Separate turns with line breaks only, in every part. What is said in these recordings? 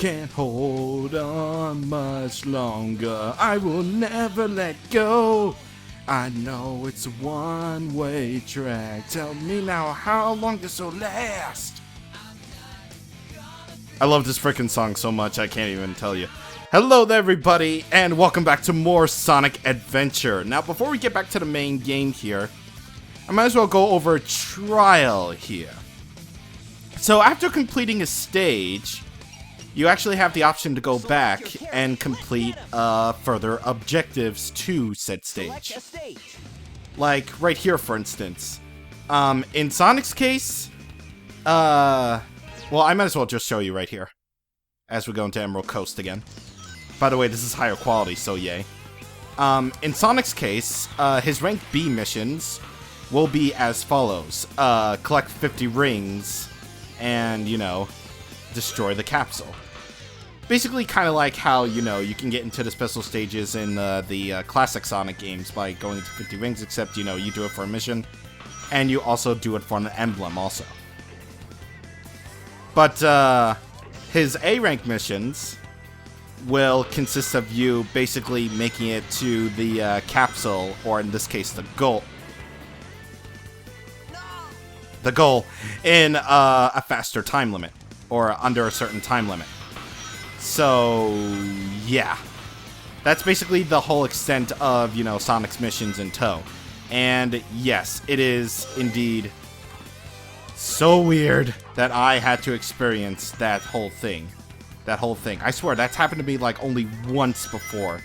can't hold on much longer. I will never let go. I know it's a one-way track. Tell me now, how long this will last? I love this freaking song so much, I can't even tell you. Hello there, everybody, and welcome back to more Sonic Adventure. Now, before we get back to the main game here, I might as well go over a trial here. So, after completing a stage, you actually have the option to go back and complete further objectives to said stage. Like, right here, for instance. In Sonic's case, well, I might as well just show you right here, as we go into Emerald Coast again. By the way, this is higher quality, so yay. In Sonic's case, his rank B missions will be as follows. Collect 50 rings, and, you know, destroy the capsule. Basically kind of like how, you know, you can get into the special stages in the classic Sonic games by going to 50 rings, except, you know, you do it for a mission, and you also do it for an emblem also. But his A-rank missions will consist of you basically making it to the capsule, or in this case, the goal. The goal in a faster time limit, or under a certain time limit. So, yeah. That's basically the whole extent of, you know, Sonic's missions in tow. And yes, it is indeed so weird that I had to experience that whole thing. That whole thing. I swear, that's happened to me, like, only once before.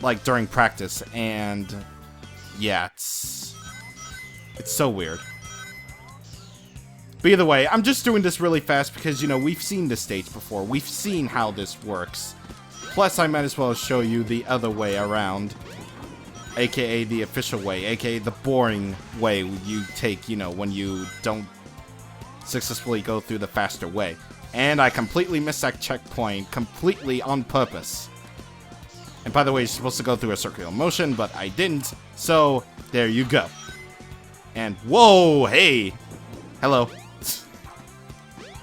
Like, during practice. And, yeah, it's so weird. But either way, I'm just doing this really fast because, you know, we've seen this stage before. We've seen how this works. Plus, I might as well show you the other way around. AKA the official way. AKA the boring way you take, you know, when you don't successfully go through the faster way. And I completely missed that checkpoint. Completely on purpose. And by the way, you're supposed to go through a circular motion, but I didn't. So, there you go. And, whoa, hey. Hello.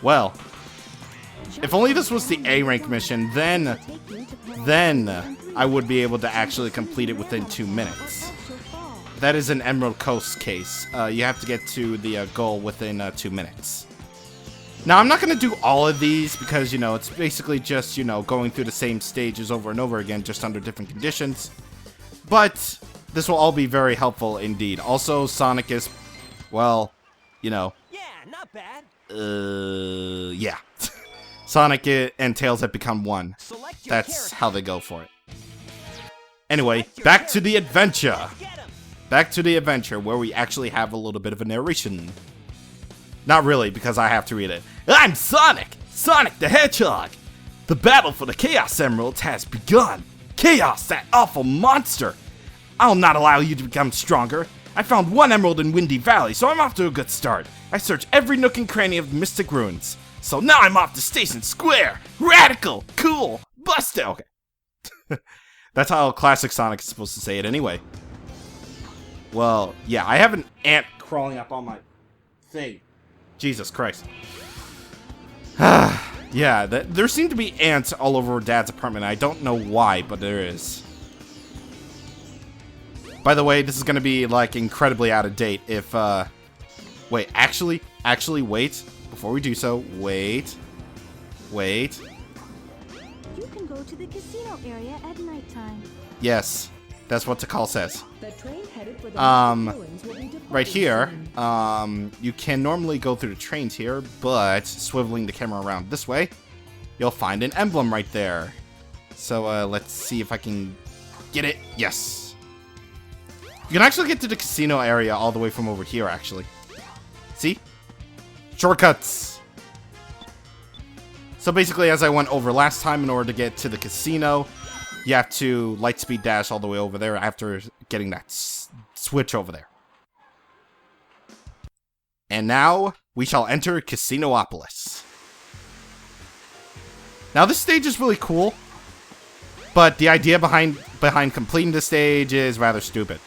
Well, if only this was the A-rank mission, then I would be able to actually complete it within 2 minutes. That is an Emerald Coast case. You have to get to the goal within 2 minutes. Now, I'm not going to do all of these because, you know, it's basically just, you know, going through the same stages over and over again, just under different conditions. But this will all be very helpful indeed. Also, Sonic is, well, you know.
Yeah, not bad.
Yeah. Sonic and Tails have become one. That's how they go for it. Anyway, back to the adventure. Back to the adventure where we actually have a little bit of a narration. Not really, because I have to read it. I'm Sonic! Sonic the Hedgehog! The battle for the Chaos Emeralds has begun! Chaos, that awful monster! I'll not allow you to become stronger. I found one emerald in Windy Valley, so I'm off to a good start. I searched every nook and cranny of the Mystic Ruins. So now I'm off to Station Square! Radical! Cool! Busted! Okay. That's how classic Sonic is supposed to say it anyway. Well, yeah, I have an ant crawling up on my thing. Jesus Christ. Yeah, there seem to be ants all over Dad's apartment. I don't know why, but there is. By the way, this is going to be, like, incredibly out of date if, wait, actually, wait. Before we do so, wait.
You can go to the casino area at nighttime.
Yes, that's what the call says.
The train headed for the
right here, you can normally go through the trains here, but swiveling the camera around this way, you'll find an emblem right there. So, let's see if I can get it. Yes. You can actually get to the casino area all the way from over here, actually. See? Shortcuts! So basically, as I went over last time, in order to get to the casino, you have to lightspeed dash all the way over there after getting that switch over there. And now, we shall enter Casinoopolis. Now, this stage is really cool, but the idea behind completing the stage is rather stupid.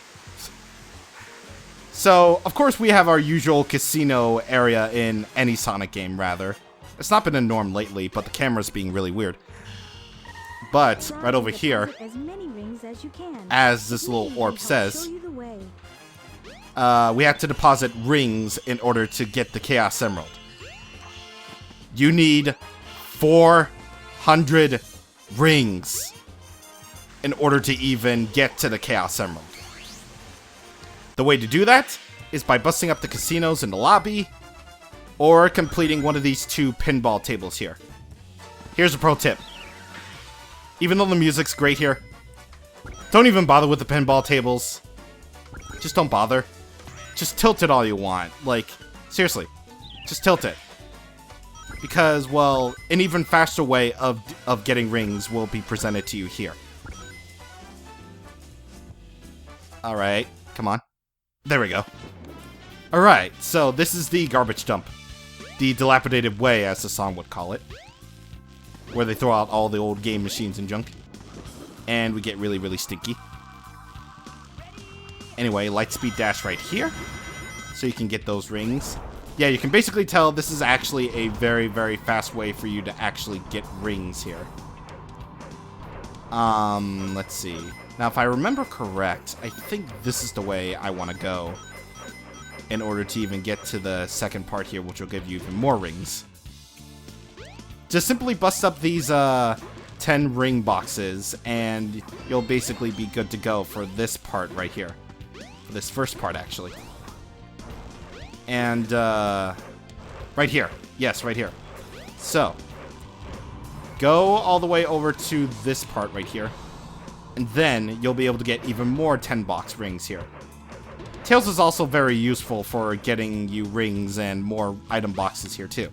So, of course, we have our usual casino area in any Sonic game, rather. It's not been a norm lately, but the camera's being really weird. But, right over here,
As many rings as you can.
as this little
Maybe
orb
help
says,
show you the way.
we have to deposit rings in order to get the Chaos Emerald. You need 400 rings in order to even get to the Chaos Emerald. The way to do that is by busting up the casinos in the lobby, or completing one of these 2 pinball tables here. Here's a pro tip. Even though the music's great here, don't even bother with the pinball tables. Just don't bother. Just tilt it all you want. Like, seriously, just tilt it. Because, well, an even faster way of getting rings will be presented to you here. Alright, come on. There we go. Alright, so this is the garbage dump. The dilapidated way, as the song would call it. Where they throw out all the old game machines and junk. And we get really, really stinky. Anyway, Lightspeed Dash right here. So you can get those rings. Yeah, you can basically tell this is actually a very, very fast way for you to actually get rings here. Let's see. Now, if I remember correct, I think this is the way I want to go in order to even get to the second part here, which will give you even more rings. Just simply bust up these 10 ring boxes, and you'll basically be good to go for this part right here. For this first part, actually. And, right here. Yes, right here. So, go all the way over to this part right here. And then you'll be able to get even more 10-box rings here. Tails is also very useful for getting you rings and more item boxes here too.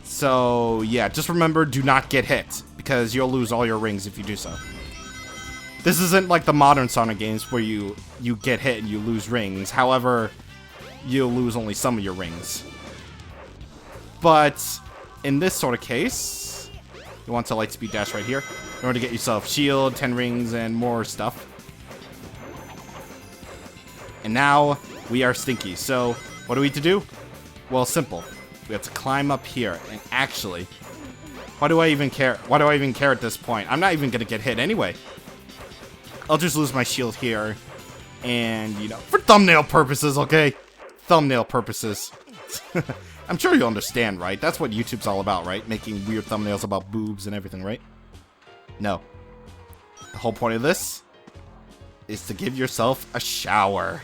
So, yeah, just remember, do not get hit, because you'll lose all your rings if you do so. This isn't like the modern Sonic games where you get hit and you lose rings. However, you'll lose only some of your rings. But in this sort of case, you want to Lightspeed Dash right here in order to get yourself shield, 10 rings, and more stuff. And now we are stinky. So what do we need to do? Well, simple. We have to climb up here. And actually, why do I even care? Why do I even care at this point? I'm not even going to get hit anyway. I'll just lose my shield here. And, you know, for thumbnail purposes, okay? Thumbnail purposes. I'm sure you'll understand, right? That's what YouTube's all about, right? Making weird thumbnails about boobs and everything, right? No. The whole point of this is to give yourself a shower.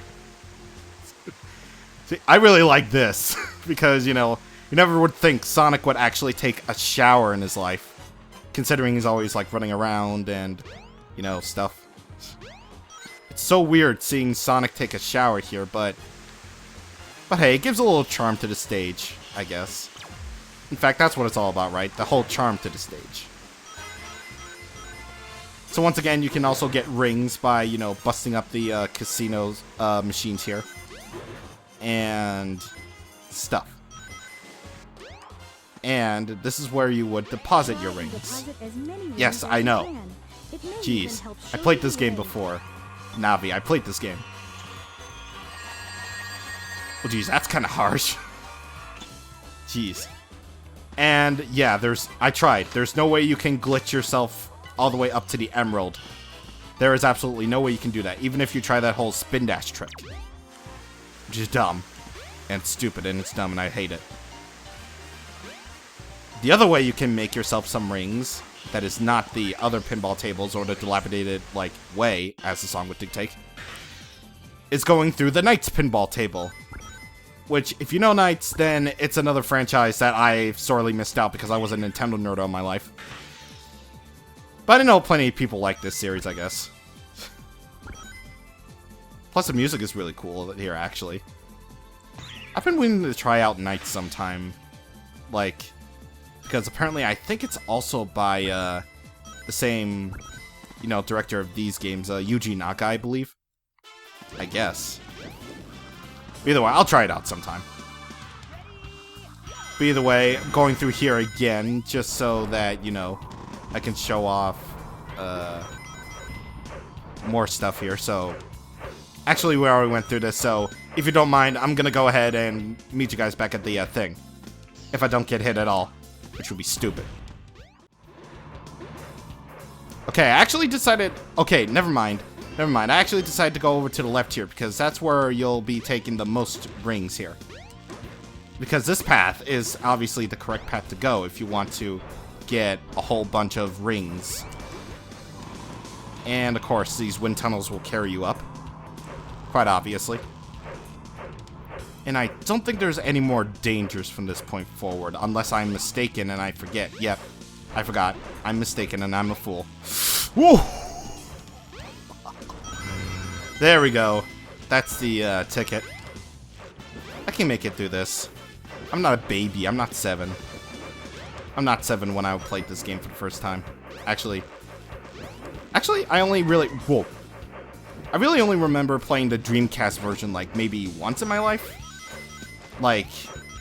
See, I really like this because, you know, you never would think Sonic would actually take a shower in his life, considering he's always, like, running around and, you know, stuff. It's so weird seeing Sonic take a shower here, but hey, it gives a little charm to the stage, I guess. In fact, that's what it's all about, right? The whole charm to the stage. So once again, you can also get rings by, you know, busting up the casinos machines here. And stuff. And this is where you would deposit your rings. Yes, I know. Jeez, I played this game before. Navi, I played this game. Well, geez, that's kind of harsh. Jeez. And, yeah, I tried. There's no way you can glitch yourself all the way up to the Emerald. There is absolutely no way you can do that, even if you try that whole spin dash trick. Which is dumb. And stupid, and it's dumb, and I hate it. The other way you can make yourself some rings, that is not the other pinball tables or the dilapidated, like, way, as the song would dictate, is going through the Knights pinball table. Which, if you know Knights, then it's another franchise that I sorely missed out because I was a Nintendo nerd all my life. But I know plenty of people like this series, I guess. Plus, the music is really cool here, actually. I've been waiting to try out Knights sometime. Like, because apparently I think it's also by the same, you know, director of these games, Yuji Naka, I believe. I guess. Either way, I'll try it out sometime. But either way, I'm going through here again, just so that, you know, I can show off more stuff here. So, actually, we already went through this, so if you don't mind, I'm going to go ahead and meet you guys back at the thing. if I don't get hit at all, which would be stupid. Okay, I actually decided... Okay, never mind. Never mind. I actually decided to go over to the left here because that's where you'll be taking the most rings here. Because this path is obviously the correct path to go if you want to get a whole bunch of rings. And, of course, these wind tunnels will carry you up. Quite obviously. And I don't think there's any more dangers from this point forward, unless I'm mistaken and I forget. Yep, I forgot. I'm mistaken and I'm a fool. Woo! There we go. That's the ticket. I can make it through this. I'm not a baby. I'm not 7. I'm not 7 when I played this game for the first time. Actually, I only really... Whoa. I really only remember playing the Dreamcast version, like, maybe once in my life. Like,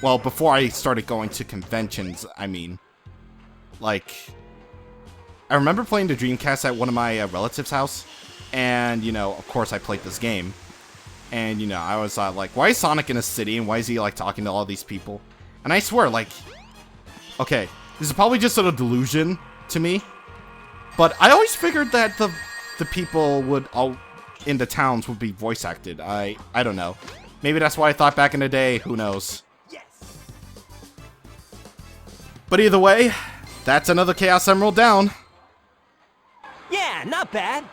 well, before I started going to conventions, I mean. Like, I remember playing the Dreamcast at one of my relatives' house. And, you know, of course I played this game. And, you know, I was like, why is Sonic in a city? And why is he, like, talking to all these people? And I swear, like... Okay, this is probably just sort of delusion to me. But I always figured that the people would all in the towns would be voice acted. I don't know. Maybe that's why I thought back in the day. Who knows? Yes. But either way, that's another Chaos Emerald down.
Yeah, not bad.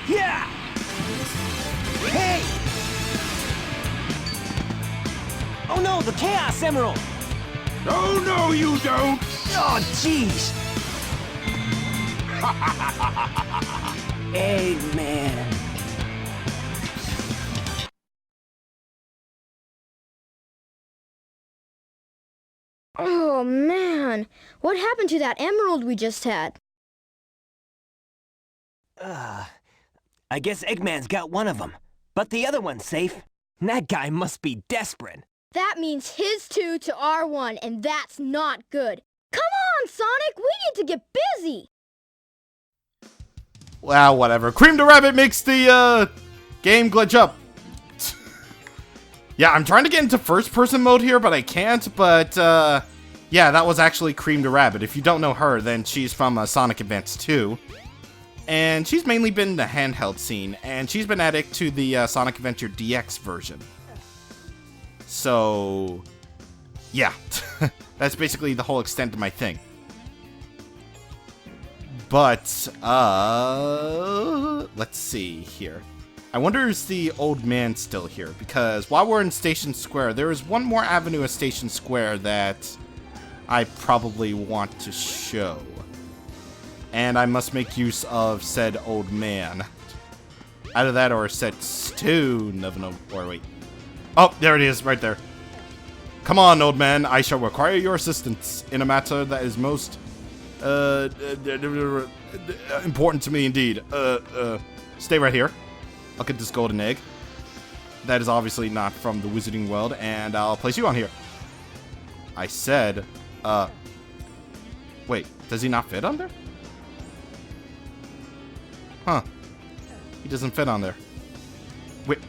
Yeah! Hey! Oh no, the Chaos Emerald!
Oh, no, you don't!
Oh, jeez! Eggman!
Oh, man. What happened to that emerald we just had?
I guess Eggman's got one of them, but the other one's safe. That guy must be desperate.
That means his 2 to our 1, and that's not good. Come on, Sonic! We need to get busy!
Well, whatever. Cream the Rabbit makes the, game glitch up. Yeah, I'm trying to get into first-person mode here, but I can't. But, yeah, that was actually Cream the Rabbit. If you don't know her, then she's from Sonic Advance 2. And she's mainly been in the handheld scene, and she's been added to the Sonic Adventure DX version. So, yeah, that's basically the whole extent of my thing. But, let's see here. I wonder is the old man still here? Because while we're in Station Square, there is one more avenue at Station Square that I probably want to show. And I must make use of said old man. Either that or said stew. No, or wait. Oh, there it is, right there. Come on, old man. I shall require your assistance in a matter that is most important to me indeed. Stay right here. I'll get this golden egg. That is obviously not from the Wizarding World, and I'll place you on here. I said, wait, does he not fit on there? Huh. He doesn't fit on there. Wait.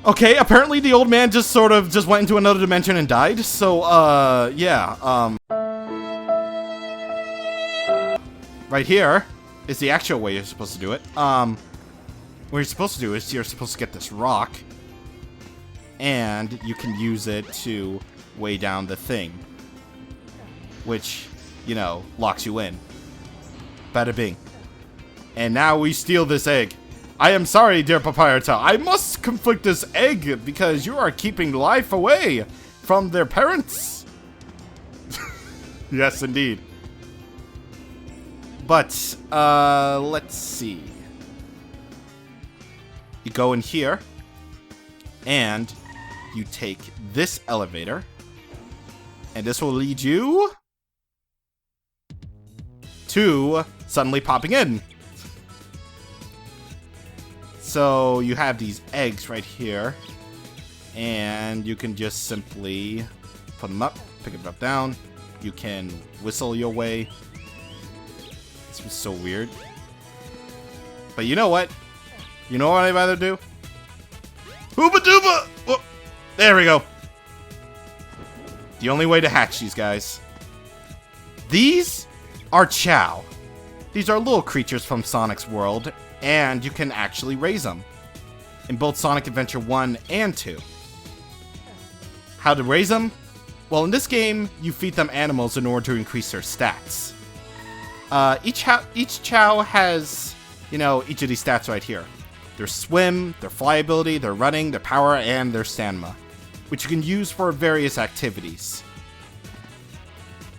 Okay, apparently the old man just sort of just went into another dimension and died. So, yeah, right here is the actual way you're supposed to do it. What you're supposed to do is you're supposed to get this rock, and you can use it to weigh down the thing, which, you know, locks you in. Bada bing. And now we steal this egg. I am sorry, dear Papyrata. I must conflict this egg because you are keeping life away from their parents. Yes, indeed. But, let's see. You go in here, and you take this elevator, and this will lead you to suddenly popping in. So you have these eggs right here, And you can just simply put them up, pick them up down. You can whistle your way. This was so weird. But you know what? You know what I'd rather do? Hooba dooba! Oh, there we go. The only way to hatch these guys. These are Chow. These are little creatures from Sonic's world, and you can actually raise them in both Sonic Adventure 1 and 2. How to raise them? Well, in this game, you feed them animals in order to increase their stats. Each Chow has, you know, each of these stats right here. Their swim, their fly ability, their running, their power, and their stamina, which you can use for various activities.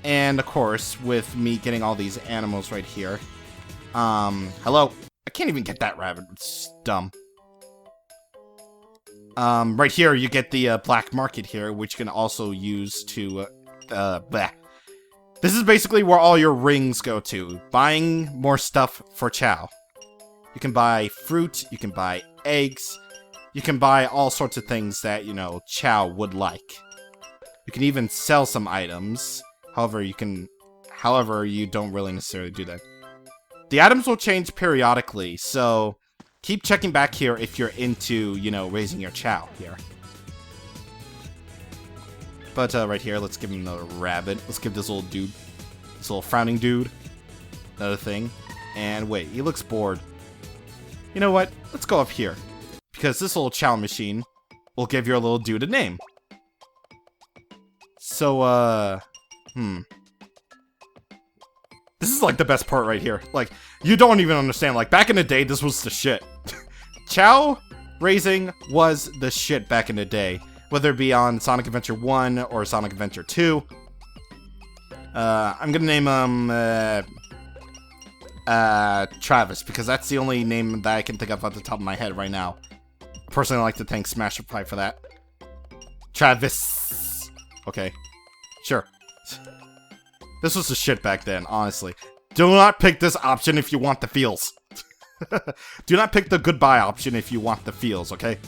And, of course, with me getting all these animals right here. Hello? I can't even get that rabbit. It's dumb. Right here, you get the black market here, which you can also use to, bleh. This is basically where all your rings go to. Buying more stuff for Chow. You can buy fruit, you can buy eggs, you can buy all sorts of things that, you know, Chow would like. You can even sell some items. However, you don't really necessarily do that. The items will change periodically, so keep checking back here if you're into, you know, raising your Chow here. But right here, let's give him another rabbit. Let's give this little dude, this little frowning dude, another thing. And wait, he looks bored. You know what? Let's go up here. Because this little Chow machine will give your little dude a name. So, this is like the best part right here. Like, you don't even understand. Like, back in the day, this was the shit. Chow raising was the shit back in the day. Whether it be on Sonic Adventure 1 or Sonic Adventure 2. I'm gonna name him, Travis, because that's the only name that I can think of off the top of my head right now. Personally, I like to thank Smash Reply for that. Travis. Okay. Sure. This was the shit back then, honestly. Do not pick this option if you want the feels. Do not pick the goodbye option if you want the feels, okay?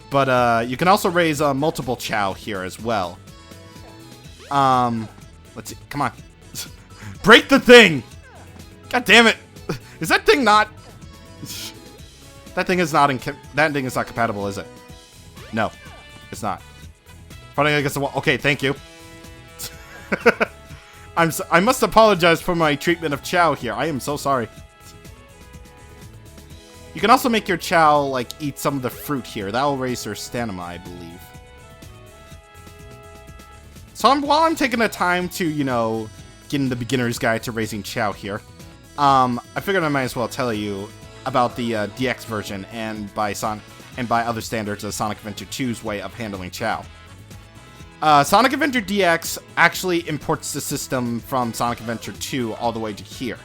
But, you can also raise multiple Chow here as well. Let's see. Come on. Break the thing! God damn it! Is that thing not... That thing is not compatible, is it? No, it's not. Running against the wall. Okay, thank you. I must apologize for my treatment of Chow here. I am so sorry. You can also make your Chow, like, eat some of the fruit here. That will raise their stamina, I believe. So while I'm taking the time to, you know, get in the beginner's guide to raising Chow here, I figured I might as well tell you about the DX version and by other standards of Sonic Adventure 2's way of handling Chow. Sonic Adventure DX actually imports the system from Sonic Adventure 2 all the way to here.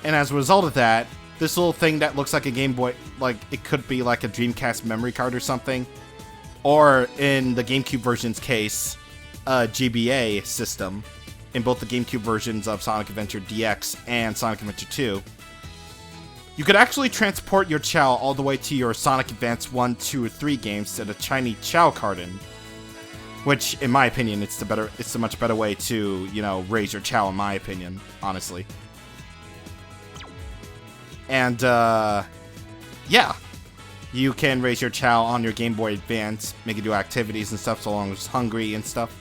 And as a result of that, this little thing that looks like a Game Boy, like it could be like a Dreamcast memory card or something, or in the GameCube version's case, a GBA system, in both the GameCube versions of Sonic Adventure DX and Sonic Adventure 2, you could actually transport your Chow all the way to your Sonic Advance 1, 2, or 3 games to the Shiny Chow Carton. Which, in my opinion, it's the much better way to, you know, raise your Chow, in my opinion, honestly. And, yeah. You can raise your Chow on your Game Boy Advance, make it do activities and stuff so long as it's hungry and stuff.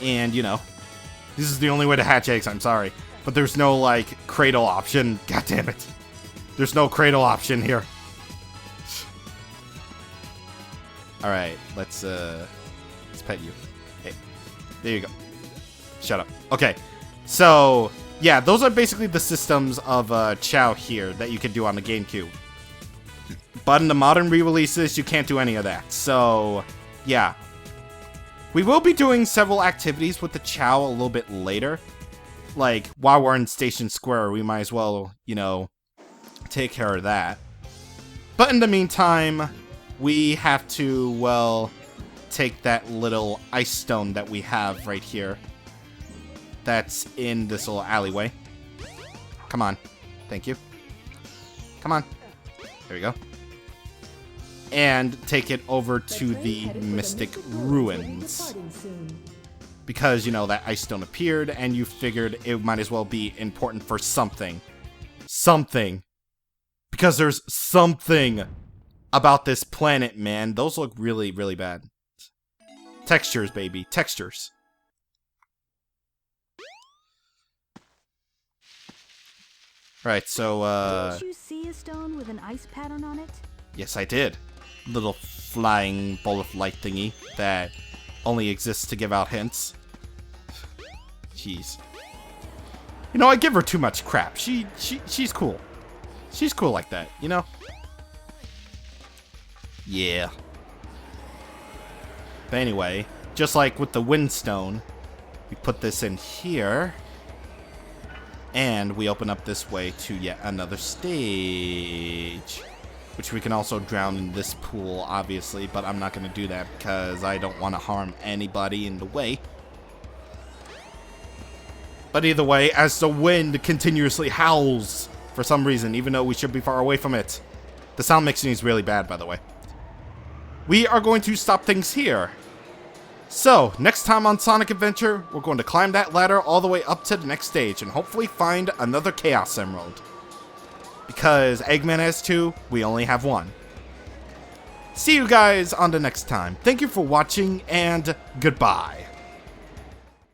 And, you know, this is the only way to hatch eggs, I'm sorry. But there's no, like, cradle option. God damn it. There's no cradle option here. Alright, let's pet you. Hey, there you go. Shut up. Okay, so, yeah, those are basically the systems of Chow here that you can do on the GameCube. But in the modern re-releases, you can't do any of that. So, yeah. We will be doing several activities with the Chow a little bit later. Like, while we're in Station Square, we might as well, you know, take care of that. But in the meantime, we have to, well, take that little ice stone that we have right here. That's in this little alleyway. Come on. Thank you. Come on. There we go. and take it over to the Mystic Ruins. Because, you know, that ice stone appeared, and you figured it might as well be important for something. Something. Because there's something about this planet, man. Those look really, really bad. Textures, baby. Textures. Right, so,
Did you see a stone with an ice pattern on it?
yes, I did. Little flying ball of light thingy that only exists to give out hints. Jeez. You know, I give her too much crap. She's cool. She's cool like that, you know? Yeah. But anyway, just like with the windstone, we put this in here. And we open up this way to yet another stage. Which we can also drown in this pool, obviously. But I'm not going to do that because I don't want to harm anybody in the way. But either way, as the wind continuously howls for some reason, even though we should be far away from it. The sound mixing is really bad, by the way. We are going to stop things here. So, next time on Sonic Adventure, we're going to climb that ladder all the way up to the next stage and hopefully find another Chaos Emerald. Because Eggman has 2, we only have 1. See you guys on the next time. Thank you for watching, and goodbye.